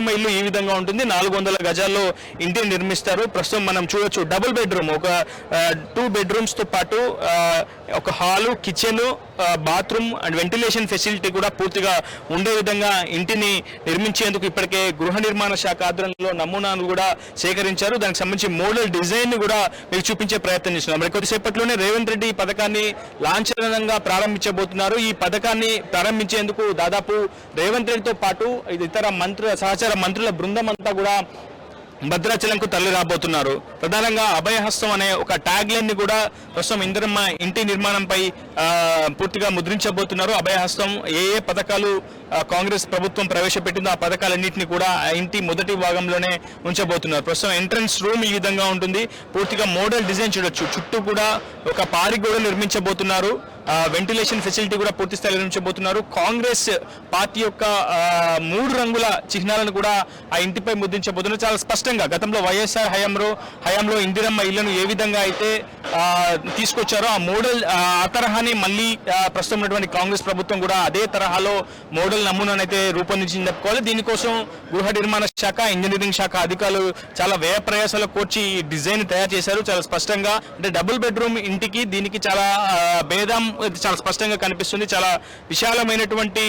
ఇందిరమ్మ ఇల్లు ఈ విధంగా ఉంటుంది. 400 గజాల్లో ఇంటిని నిర్మిస్తారు. ప్రస్తుతం మనం చూడొచ్చు డబుల్ బెడ్రూమ్, ఒక 2 bedrooms తో పాటు ఒక hall, kitchen, bathroom and ventilation facility కూడా పూర్తిగా ఉండే విధంగా ఇంటిని నిర్మించేందుకు ఇప్పటికే గృహ నిర్మాణ శాఖ ఆధ్వర్యంలో నమూనాలు కూడా సేకరించారు. దానికి సంబంధించి మోడల్ డిజైన్ కూడా మీకు చూపించే ప్రయత్నం చేస్తున్నారు. మరి కొద్దిసేపట్లోనే రేవంత్ రెడ్డి ఈ పథకాన్ని లాంఛనంగా ప్రారంభించబోతున్నారు. ఈ పథకాన్ని ప్రారంభించేందుకు దాదాపు రేవంత్ రెడ్డితో పాటు ఇతర సహచార మంత్రుల బృందం అంతా కూడా భద్రాచలంకు తరలి రాబోతున్నారు. ప్రధానంగా అభయహస్తం అనే ఒక ట్యాగ్ లైన్ ని కూడా ప్రస్తుతం ఇందిరమ్మ ఇంటి నిర్మాణంపై పూర్తిగా ముద్రించబోతున్నారు. అభయహస్తం ఏ పథకాలు కాంగ్రెస్ ప్రభుత్వం ప్రవేశపెట్టిందో ఆ పథకాలన్నింటినీ కూడా ఆ ఇంటి మొదటి భాగంలోనే ఉంచబోతున్నారు. ప్రస్తుతం ఎంట్రన్స్ రూమ్ ఈ విధంగా ఉంటుంది. పూర్తిగా మోడల్ డిజైన్ చూడొచ్చు. చుట్టూ కూడా ఒక పారి కూడా నిర్మించబోతున్నారు. వెంటిలేషన్ ఫెసిలిటీ కూడా పూర్తి స్థాయిలో నిర్మించబోతున్నారు. కాంగ్రెస్ పార్టీ యొక్క 3 రంగుల చిహ్నాలను కూడా ఆ ఇంటిపై ముద్రించబోతున్నారు. చాలా స్పష్టంగా గతంలో వైఎస్ఆర్ హయాంలో ఇందిరమ్మ ఇళ్లను ఏ విధంగా అయితే తీసుకొచ్చారో ఆ మోడల్ ఆ తరహాని మళ్ళీ ప్రస్తుతం ఉన్నటువంటి కాంగ్రెస్ ప్రభుత్వం కూడా అదే తరహాలో మోడల్ నమూనాను అయితే రూపొందించింది చెప్పుకోవాలి. దీనికోసం గృహ నిర్మాణ శాఖ, ఇంజనీరింగ్ శాఖ అధికారులు చాలా వ్యయ ప్రయాసాలు కూర్చి ఈ డిజైన్ తయారు చేశారు. చాలా స్పష్టంగా అంటే డబుల్ బెడ్రూమ్ ఇంటికి దీనికి చాలా భేదం చాలా స్పష్టంగా కనిపిస్తుంది. చాలా విశాలమైనటువంటి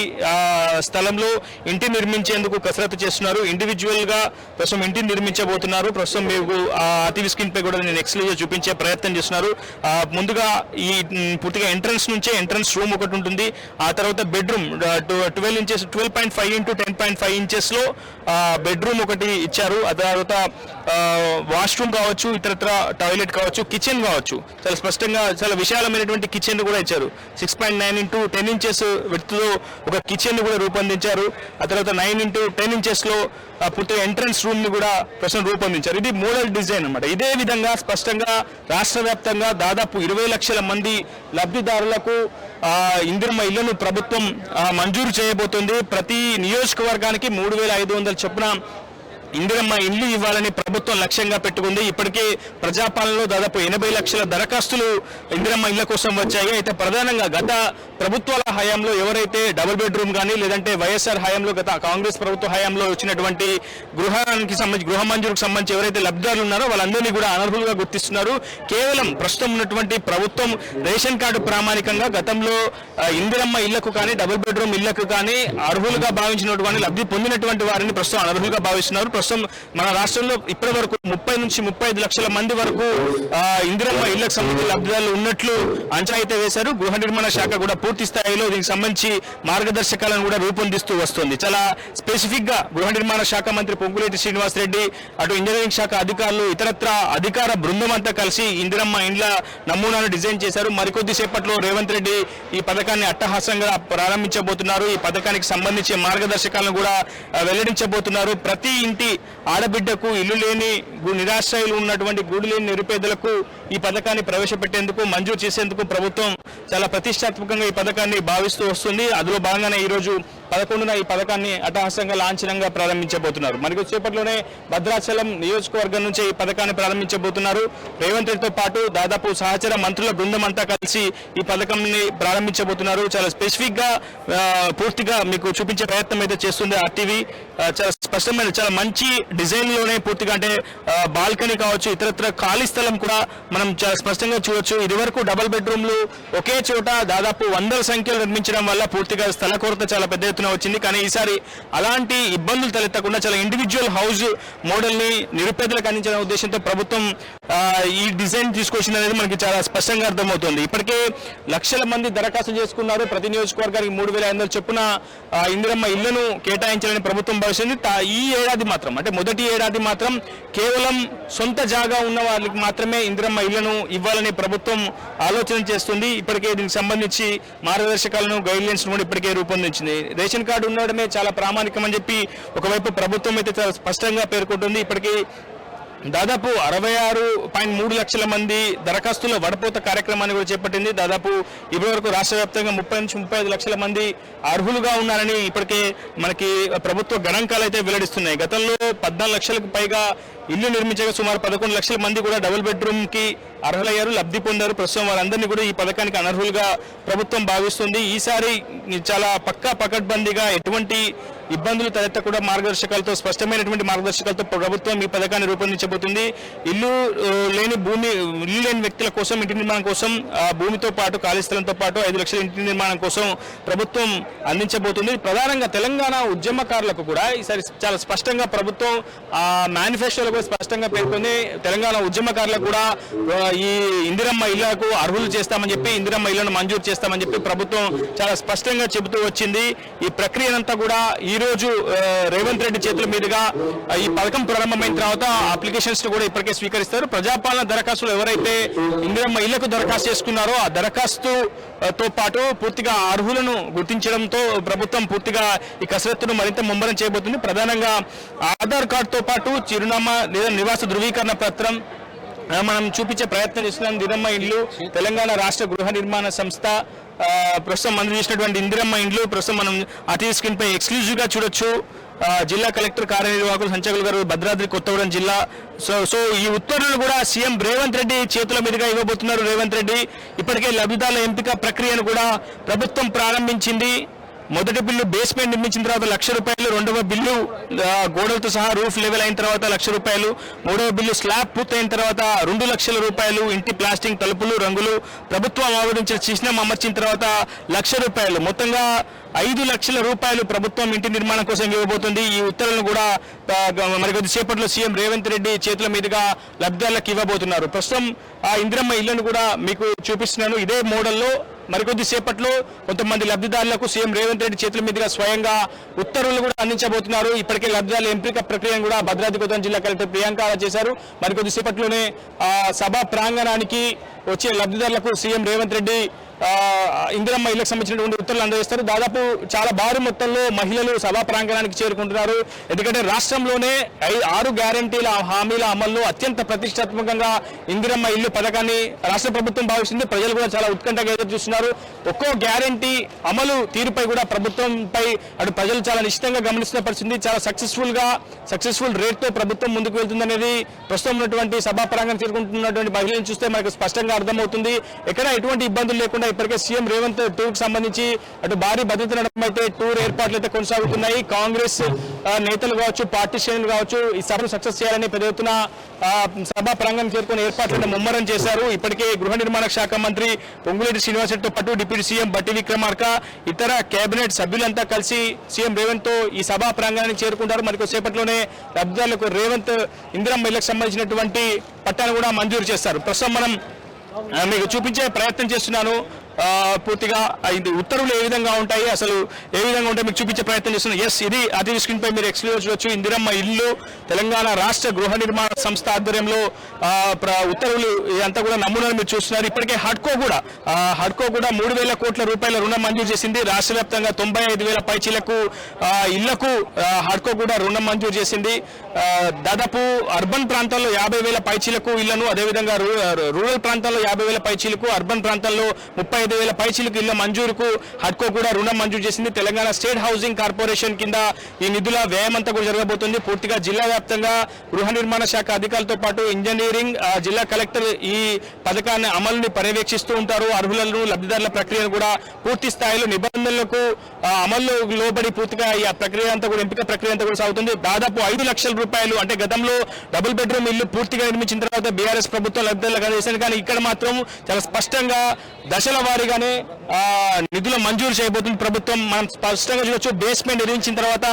స్థలంలో ఇంటి నిర్మించేందుకు కసరత్తు చేస్తున్నారు. ఇండివిజువల్ గా ప్రస్తుతం ఇంటిని నిర్మించబోతున్నారు. ప్రస్తుతం మీకు టీవీ స్క్రీన్ పై కూడా నేను ఎక్స్క్లూజివ్ చూపించే ప్రయత్నం చేస్తున్నారు. ముందుగా ఈ పూర్తిగా ఎంట్రన్స్ నుంచే ఎంట్రన్స్ రూమ్ ఒకటి ఉంటుంది. ఆ తర్వాత బెడ్రూమ్ 12.5 into 10.5 inches లో బెడ్రూమ్ ఒకటి ఇచ్చారు. ఆ తర్వాత వాష్రూమ్ కావచ్చు, ఇతరత్ర టాయిలెట్ కావచ్చు, కిచెన్ కావచ్చు, చాలా స్పష్టంగా చాలా విశాలమైనటువంటి కిచెన్ కూడా ఇచ్చారు. 6.9 into 10 inches విడ్త్ లో ఒక కిచెన్ కూడా రూపొందించారు. ఆ తర్వాత 9 into 10 inches లో పూర్తిగా ఎంట్రన్స్ రూమ్ ని కూడా ప్రస్తుతం రూపొందించారు. ఇది మోడల్ డిజైన్ అన్నమాట. ఇదే విధంగా స్పష్టంగా రాష్ట్ర వ్యాప్తంగా దాదాపు 20 లక్షల మంది లబ్ధిదారులకు ఇందిరమ్మ ఇళ్లను ప్రభుత్వం మంజూరు చేయబోతుంది. ప్రతి నియోజకవర్గానికి 3,500 చొప్పున ఇందిరమ్మ ఇల్లు ఇవ్వాలని ప్రభుత్వం లక్ష్యంగా పెట్టుకుంది. ఇప్పటికే ప్రజాపాలనలో దాదాపు 80 లక్షల దరఖాస్తులు ఇందిరమ్మ ఇళ్ల కోసం వచ్చాయి. అయితే ప్రధానంగా గత ప్రభుత్వాల హయాంలో ఎవరైతే డబుల్ బెడ్రూమ్ కానీ లేదంటే వైఎస్ఆర్ హయాంలో గత కాంగ్రెస్ ప్రభుత్వ హయాంలో వచ్చినటువంటి గృహ మంజూరుకు సంబంధించి ఎవరైతే లబ్ధిదారులు ఉన్నారో వాళ్ళందరినీ కూడా అనర్హులుగా గుర్తిస్తున్నారు. కేవలం ప్రస్తుతం ఉన్నటువంటి ప్రభుత్వం రేషన్ కార్డు ప్రామాణికంగా గతంలో ఇందిరమ్మ ఇళ్లకు కానీ డబుల్ బెడ్రూమ్ ఇళ్లకు కానీ అర్హులుగా భావించినటువంటి లబ్ధి పొందినటువంటి వారిని ప్రస్తుతం అనర్హులుగా భావిస్తున్నారు. ప్రస్తుతం మన రాష్ట్రంలో ఇప్పటి వరకు 30 నుంచి 35 లక్షల మంది వరకు ఇందిరమ్మ ఇళ్లకు సంబంధించిన లబ్ధిదారులు ఉన్నట్లు అంచనా అయితే వేశారు. గృహ నిర్మాణ శాఖ కూడా పూర్తి స్థాయిలో దీనికి సంబంధించి మార్గదర్శకాలను కూడా రూపొందిస్తూ వస్తుంది. చాలా స్పెసిఫిక్ గా గృహ నిర్మాణ శాఖ మంత్రి పొంగులేటి శ్రీనివాస్ రెడ్డి, అటు ఇంజనీరింగ్ శాఖ అధికారులు, ఇతరత్ర అధికార బృందం అంతా కలిసి ఇందిరమ్మ ఇండ్ల నమూనాను డిజైన్ చేశారు. మరికొద్ది సేపట్లో రేవంత్ రెడ్డి ఈ పథకాన్ని అట్టహాసంగా ప్రారంభించబోతున్నారు. ఈ పథకానికి సంబంధించి మార్గదర్శకాలను కూడా వెల్లడించబోతున్నారు. ప్రతి ఇంటి ఆడబిడ్డకు ఇల్లు లేని నిరాశ్రయులు ఉన్నటువంటి గూడు లేని నిరుపేదలకు ఈ పథకాన్ని ప్రవేశపెట్టేందుకు మంజూరు చేసేందుకు ప్రభుత్వం చాలా ప్రతిష్టాత్మకంగా ఈ పథకాన్ని భావిస్తూ వస్తుంది. అందులో భాగంగానే ఈరోజు 11న ఈ పథకాన్ని అట్టహాసంగా లాంఛనంగా ప్రారంభించబోతున్నారు. మరి సేపట్లోనే భద్రాచలం నియోజకవర్గం నుంచి ఈ పథకాన్ని ప్రారంభించబోతున్నారు. రేవంత్ రెడ్డితో పాటు దాదాపు సహచర మంత్రుల బృందం అంతా కలిసి ఈ పథకాన్ని ప్రారంభించబోతున్నారు. చాలా స్పెసిఫిక్ గా పూర్తిగా మీకు చూపించే ప్రయత్నం అయితే చేస్తుంది ఆర్టీవీ. చాలా స్పష్టమైన చాలా మంచి డిజైన్ లోనే పూర్తిగా అంటే బాల్కనీ కావచ్చు, ఇతరత్ర ఖాళీ స్థలం కూడా మనం చాలా స్పష్టంగా చూడొచ్చు. ఇది వరకు డబుల్ బెడ్రూమ్లు ఒకే చోట దాదాపు 100ల సంఖ్యలో నిర్మించడం వల్ల పూర్తిగా స్థల కొరత చాలా పెద్ద ఎత్తున వచ్చింది. కానీ ఈసారి అలాంటి ఇబ్బందులు తలెత్తకుండా చాలా ఇండివిజువల్ హౌస్ మోడల్ ని నిరుపేదలకు అందించిన ఉద్దేశంతో ప్రభుత్వం ఈ డిజైన్ తీసుకొచ్చిందనేది మనకి చాలా స్పష్టంగా అర్థమవుతుంది. ఇప్పటికే లక్షల మంది దరఖాస్తు చేసుకున్నారు. ప్రతి నియోజకవర్గానికి 3,500 చొప్పున ఇందిరమ్మ ఇళ్లను కేటాయించాలని ప్రభుత్వం భావిస్తుంది. ఈ ఏడాది మాత్రం అంటే మొదటి ఏడాది మాత్రం కేవలం సొంత జాగా ఉన్న వాళ్ళకి మాత్రమే ఇందిరమ్మ ఇళ్లను ఇవ్వాలని ప్రభుత్వం ఆలోచన చేస్తుంది. ఇప్పటికే దీనికి సంబంధించి మార్గదర్శకాలను గైడ్లైన్స్ కూడా ఇప్పటికే రూపొందించింది. రేషన్ కార్డు ఉండడమే చాలా ప్రామాణికం అని చెప్పి ఒకవైపు ప్రభుత్వం అయితే చాలా స్పష్టంగా పేర్కొంటుంది. ఇప్పటికీ దాదాపు 66.3 లక్షల మంది దరఖాస్తుల వడపోత కార్యక్రమాన్ని కూడా చేపట్టింది. దాదాపు ఇప్పటివరకు రాష్ట్ర వ్యాప్తంగా 30 నుంచి 35 లక్షల మంది అర్హులుగా ఉన్నారని ఇప్పటికే మనకి ప్రభుత్వ గణాంకాలు అయితే వెల్లడిస్తున్నాయి. గతంలో 14 లక్షలకు పైగా ఇల్లు నిర్మించగా సుమారు 11 లక్షల మంది కూడా డబుల్ బెడ్రూమ్ కి అర్హులయ్యారు, లబ్ధి పొందారు. ప్రస్తుతం వారందరినీ కూడా ఈ పథకానికి అనర్హులుగా ప్రభుత్వం భావిస్తుంది. ఈసారి చాలా పక్కాపకడ్బందీగా ఎటువంటి ఇబ్బందులు తలెత్తకుండా మార్గదర్శకాలతో స్పష్టమైనటువంటి మార్గదర్శకాలతో ప్రభుత్వం ఈ పథకాన్ని రూపొందించబోతుంది. ఇల్లు లేని వ్యక్తుల కోసం ఇంటి నిర్మాణం కోసం భూమితో పాటు ఖాళీ స్థలంతో పాటు 5 లక్షల ఇంటి నిర్మాణం కోసం ప్రభుత్వం అందించబోతుంది. ప్రధానంగా తెలంగాణ ఉద్యమకారులకు కూడా ఈసారి చాలా స్పష్టంగా ప్రభుత్వం మేనిఫెస్టోలో కూడా స్పష్టంగా పేర్కొంది. తెలంగాణ ఉద్యమకారులకు కూడా ఈ ఇందిరమ్మ ఇళ్లకు అర్హులు చేస్తామని చెప్పి, ఇందిరమ్మ ఇళ్లను మంజూరు చేస్తామని చెప్పి ప్రభుత్వం చాలా స్పష్టంగా చెబుతూ వచ్చింది. ఈ ప్రక్రియనంతా కూడా ఈ రోజు రేవంత్ రెడ్డి చేతుల మీదుగా ఈ పథకం ప్రారంభమైన తర్వాత అప్లికేషన్స్ కూడా ఇప్పటికే స్వీకరిస్తారు. ప్రజాపాలన దరఖాస్తులు ఎవరైతే ఇందిరమ్మ ఇళ్లకు దరఖాస్తు చేసుకున్నారో ఆ దరఖాస్తుతో పాటు పూర్తిగా అర్హులను గుర్తించడంతో ప్రభుత్వం పూర్తిగా ఈ కసరత్తును మరింత ముమ్మరం చేయబోతుంది. ప్రధానంగా ఆధార్ కార్డుతో పాటు చిరునామా లేదా నివాస ధృవీకరణ పత్రం మనం చూపించే ప్రయత్నం చేస్తున్నాం. ఇందిరమ్మ ఇండ్లు తెలంగాణ రాష్ట్ర గృహ నిర్మాణ సంస్థ ప్రస్తుతం మంజూరు చేసినటువంటి ఇందిరమ్మ ఇండ్లు ప్రస్తుతం మనం అతి స్క్రీన్ పై ఎక్స్క్లూజివ్గా చూడొచ్చు. జిల్లా కలెక్టర్ కార్యనిర్వాహకులు సంచాలకులు గారు, భద్రాద్రి కొత్తగూడెం జిల్లా. సో ఈ ఉత్తర్వులు కూడా సీఎం రేవంత్ రెడ్డి చేతుల మీదుగా ఇవ్వబోతున్నారు. రేవంత్ రెడ్డి ఇప్పటికే లబ్ధిదారుల ఎంపిక ప్రక్రియను కూడా ప్రభుత్వం ప్రారంభించింది. మొదటి బిల్లు బేస్మెంట్ నిర్మించిన తర్వాత ₹1,00,000, రెండవ బిల్లు గోడలతో సహా రూఫ్ లెవెల్ అయిన తర్వాత ₹1,00,000, మూడవ బిల్లు స్లాబ్ పూర్తయిన తర్వాత ₹2,00,000, ఇంటి ప్లాస్టింగ్ తలుపులు రంగులు ప్రభుత్వం ఆమోదించిన చిహ్నం అమర్చిన తర్వాత ₹1,00,000, మొత్తంగా ₹5,00,000 ప్రభుత్వం ఇంటి నిర్మాణం కోసం ఇవ్వబోతుంది. ఈ ఉత్తర్వులను కూడా మరికొద్దిసేపట్లో సీఎం రేవంత్ రెడ్డి చేతుల మీదుగా లబ్ధిదారులకు ఇవ్వబోతున్నారు. ప్రస్తుతం ఆ ఇందిరమ్మ ఇళ్లను కూడా మీకు చూపిస్తున్నాను. ఇదే మోడల్లో మరికొద్దిసేపట్లో కొంతమంది లబ్ధిదారులకు సీఎం రేవంత్ రెడ్డి చేతుల మీదుగా స్వయంగా ఉత్తర్వులు కూడా అందించబోతున్నారు. ఇప్పటికే లబ్ధిదారుల ఎంపిక ప్రక్రియను కూడా భద్రాద్రి కొత్తగూడెం జిల్లా కలెక్టర్ ప్రియాంక చేశారు. మరికొద్దిసేపట్లోనే సభా ప్రాంగణానికి వచ్చే లబ్ధిదారులకు సీఎం రేవంత్ రెడ్డి ఇందిరమ్మ ఇళ్లకు సంబంధించినటువంటి ఉత్తర్వులు అందజేస్తారు. దాదాపు చాలా భారీ మొత్తంలో మహిళలు సభా ప్రాంగణానికి చేరుకుంటున్నారు. ఎందుకంటే రాష్ట్రంలోనే 6 గ్యారంటీల హామీల అమల్లో అత్యంత ప్రతిష్టాత్మకంగా ఇందిరమ్మ ఇల్లు పథకాన్ని రాష్ట్ర ప్రభుత్వం భావిస్తుంది. ప్రజలు కూడా చాలా ఉత్కంఠగా ఎదురు చూస్తున్నారు. ఒక్కో గ్యారంటీ అమలు తీరుపై కూడా ప్రభుత్వంపై అటు ప్రజలు చాలా నిశ్చితంగా గమనిస్తున్న పరిస్థితి. చాలా సక్సెస్ఫుల్ రేట్తో ప్రభుత్వం ముందుకు వెళ్తుందనేది ప్రస్తుతం ఉన్నటువంటి సభా ప్రాంగణం చేరుకుంటున్నటువంటి మహిళలను చూస్తే మనకు స్పష్టంగా అర్థమవుతుంది. ఎక్కడ ఎటువంటి ఇబ్బందులు లేకుండా ఇప్పటికే సీఎం రేవంత్ టూర్కి సంబంధించి అటు భారీ భద్రత నడపడం అయితే టూర్ ఏర్పాట్లు అయితే కొనసాగుతున్నాయి. కాంగ్రెస్ నేతలు కావచ్చు, పార్టీ శ్రేణులు కావచ్చు ఈ సభను సక్సెస్ చేయాలని పెద్ద ఎత్తున సభా ప్రాంగణం చేరుకుని ఏర్పాట్లను ముమ్మరం చేశారు. ఇప్పటికే గృహ నిర్మాణ శాఖ మంత్రి పొంగులేటి శ్రీనివాసరెడ్డితో పాటు డిప్యూటీ సీఎం బట్టి విక్రమార్క, ఇతర కేబినెట్ సభ్యులంతా కలిసి సీఎం రేవంత్ తో ఈ సభా ప్రాంగణానికి చేరుకుంటారు. మరికొద్దిసేపట్లోనే లబ్ధిదారులకు రేవంత్ ఇందిరమ్మ ఇళ్లకు సంబంధించినటువంటి పట్టాను కూడా మంజూరు చేస్తారు. ప్రస్తుతం మనం మీకు చూపించే ప్రయత్నం చేస్తున్నాను. పూర్తిగా ఇది ఉత్తర్వులు ఏ విధంగా ఉంటాయి, అసలు ఏ విధంగా ఉంటాయి మీకు చూపించే ప్రయత్నం చేస్తున్నాను. ఇది అతి స్క్రీన్ పై మీరు ఎక్స్క్లూజివ్ చూడొచ్చు. ఇందిరమ్మ ఇల్లు తెలంగాణ రాష్ట్ర గృహ నిర్మాణ సంస్థ ఆధ్వర్యంలో ఉత్తర్వులు ఇదంతా కూడా నమూనాలు మీరు చూస్తున్నారు. ఇప్పటికే హడ్కో కూడా 3,000 కోట్ల రూపాయల రుణం మంజూరు చేసింది. రాష్ట్ర వ్యాప్తంగా 95,000 పైచీలకు ఇళ్లకు హడ్కో కూడా రుణం మంజూరు చేసింది. దాదాపు అర్బన్ ప్రాంతాల్లో 50,000 పైచీలకు ఇళ్లను, అదేవిధంగా రూరల్ ప్రాంతాల్లో 50,000 పైచీలకు, అర్బన్ ప్రాంతాల్లో 35,000 పైచీలకు ఇళ్ల మంజూరుకు హడ్కో కూడా రుణం మంజూరు చేసింది. తెలంగాణ స్టేట్ హౌసింగ్ కార్పొరేషన్ కింద ఈ నిధుల వ్యయమంతా కూడా జరగబోతుంది. పూర్తిగా జిల్లా వ్యాప్తంగా గృహ నిర్మాణ శాఖ అధికారులతో పాటు ఇంజనీరింగ్, జిల్లా కలెక్టర్ ఈ పథకాన్ని అమలుని పర్యవేక్షిస్తూ ఉంటారు. అర్హులను, లబ్ధిదారుల ప్రక్రియను కూడా పూర్తి స్థాయిలో నిబంధనలకు అమల్లో లోబడి పూర్తిగా ఈ ప్రక్రియ అంతా కూడా ఎంపిక ప్రక్రియ అంతా కూడా సాగుతుంది. దాదాపు ₹5,00,000 అంటే గతంలో డబుల్ బెడ్రూమ్ ఇల్లు పూర్తిగా నిర్మించిన తర్వాత బీఆర్ఎస్ ప్రభుత్వం లబ్ధిదారులకు అందజేసింది. కానీ ఇక్కడ మాత్రం చాలా స్పష్టంగా దశల వారీగానే నిధుల మంజూరు చేయబోతుంది ప్రభుత్వం. మనం స్పష్టంగా చూడొచ్చు. బేస్మెంట్ నిర్మించిన తర్వాత